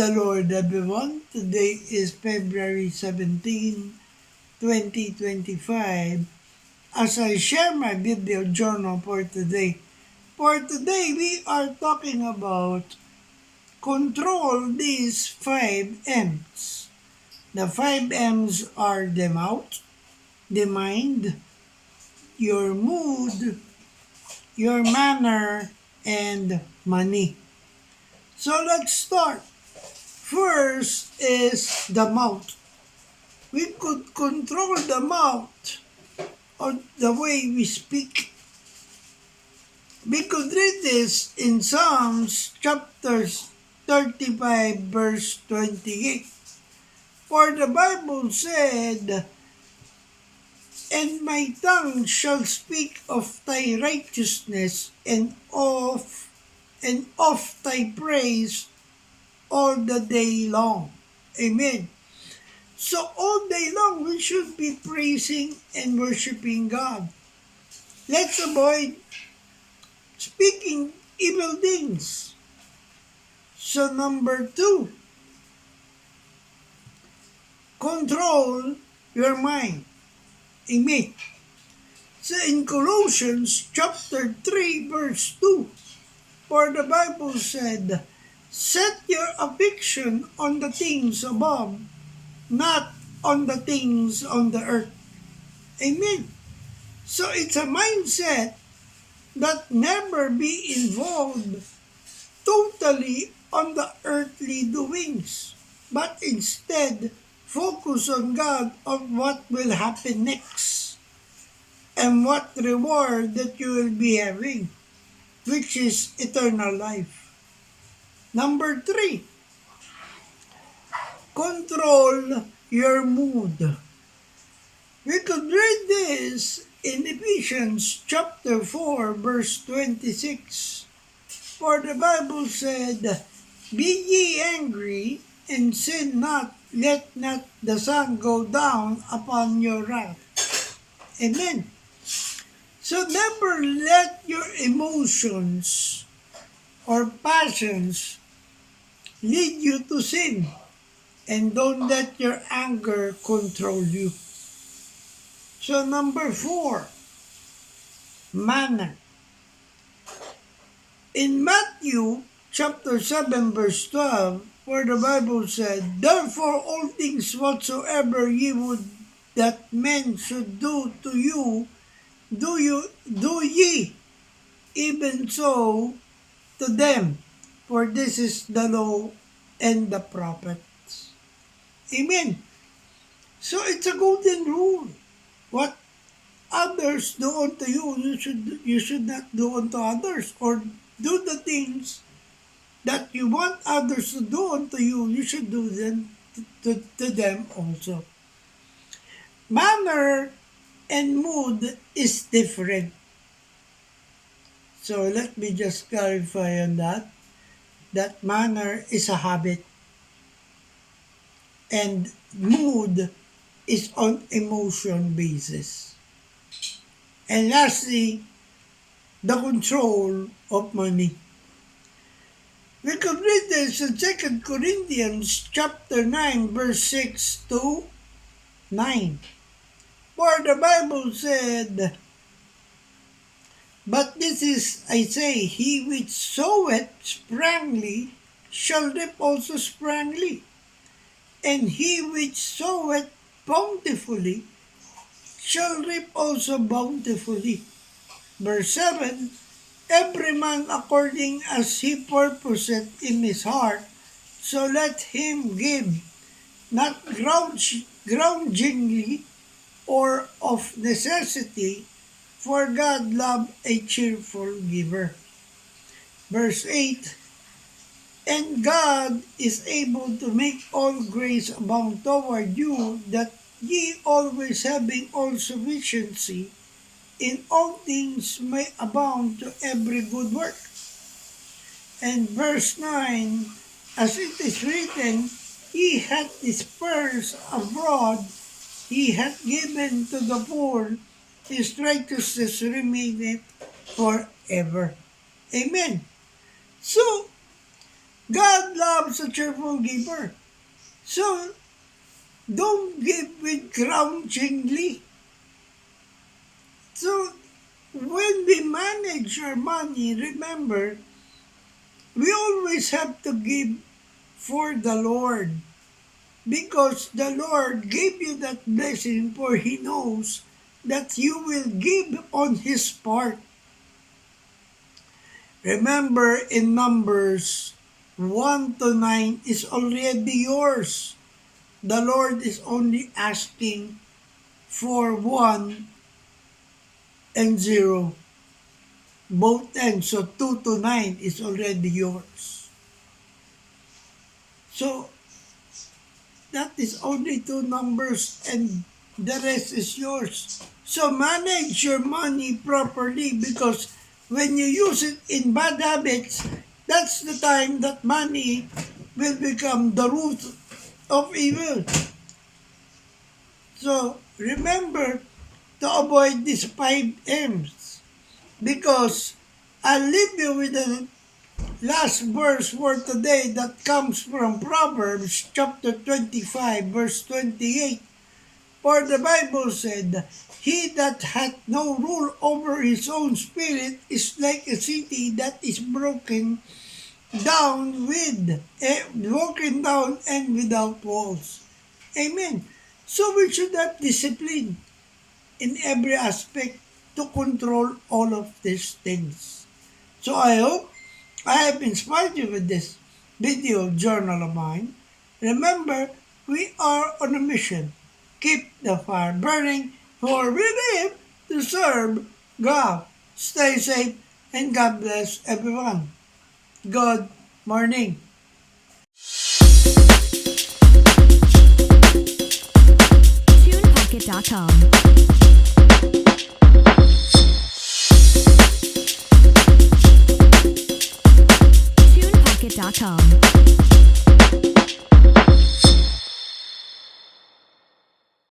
the Lord, everyone. Today is February 17, 2025. As I share my video journal for today, we are talking about control these 5 M's. The 5 M's are the mouth, the mind, your mood, your manner, and money. So let's start. First is the mouth. We could control the mouth or the way we speak. We could read this in Psalms chapter 35 verse 28. For the Bible said, "And my tongue shall speak of thy righteousness and of thy praise all the day long." Amen. So all day long, we should be praising and worshiping God. Let's avoid speaking evil things. So number 2, control your mind. Amen. So in Colossians chapter 3 verse 2, for the Bible said, "Set your affection on the things above, not on the things on the earth." Amen. So it's a mindset that never be involved totally on the earthly doings, but instead focus on God, on what will happen next and what reward that you will be having, which is eternal life. Number 3, control your mood. We could read this in Ephesians chapter 4 verse 26. For the Bible said, "Be ye angry and sin not, let not the sun go down upon your wrath." Amen. So never let your emotions or passions lead you to sin, and don't let your anger control you. So number 4, manner. In Matthew chapter 7 verse 12, where the Bible said, "Therefore all things whatsoever ye would that men should do to you, do ye even so to them, for this is the law and the prophets." Amen. So it's a golden rule. What others do unto you, you should not do unto others, or do the things that you want others to do unto you, you should do them to them also. Manner and mood is different. So let me just clarify on that. That manner is a habit, and mood is on emotion basis. And lastly, the control of money. We could read this in 2 Corinthians chapter 9 verse 6 to 9. For the Bible said, "But this is, I say, he which soweth sparingly shall reap also sparingly, and he which soweth bountifully shall reap also bountifully." Verse 7, "Every man according as he purposeth in his heart, so let him give, not grudgingly or of necessity, for God loveth a cheerful giver." Verse 8, "And God is able to make all grace abound toward you, that ye always having all sufficiency in all things may abound to every good work." And verse 9, "As it is written, He hath dispersed abroad, He hath given to the poor, His righteousness remaineth forever." Amen. So, God loves a cheerful giver. So, don't give with grudgingly. So, when we manage our money, remember, we always have to give for the Lord. Because the Lord gave you that blessing, for He knows that you will give on His part. Remember, in Numbers 1 to 9 is already yours. The Lord is only asking for 1 and 0. Both ends, so 2 to 9 is already yours. So, that is only 2 numbers and the rest is yours. So, manage your money properly, because when you use it in bad habits, that's the time that money will become the root of evil. So, remember to avoid these 5 M's, because I'll leave you with the last verse for today that comes from Proverbs chapter 25 verse 28. For the Bible said, "He that hath no rule over his own spirit is like a city that is broken down and without walls." Amen. So we should have discipline in every aspect to control all of these things. So I hope I have inspired you with this video journal of mine. Remember, we are on a mission. Keep the fire burning, for we live to serve God. Stay safe and God bless everyone. Good morning. TunePocket.com. TunePocket.com.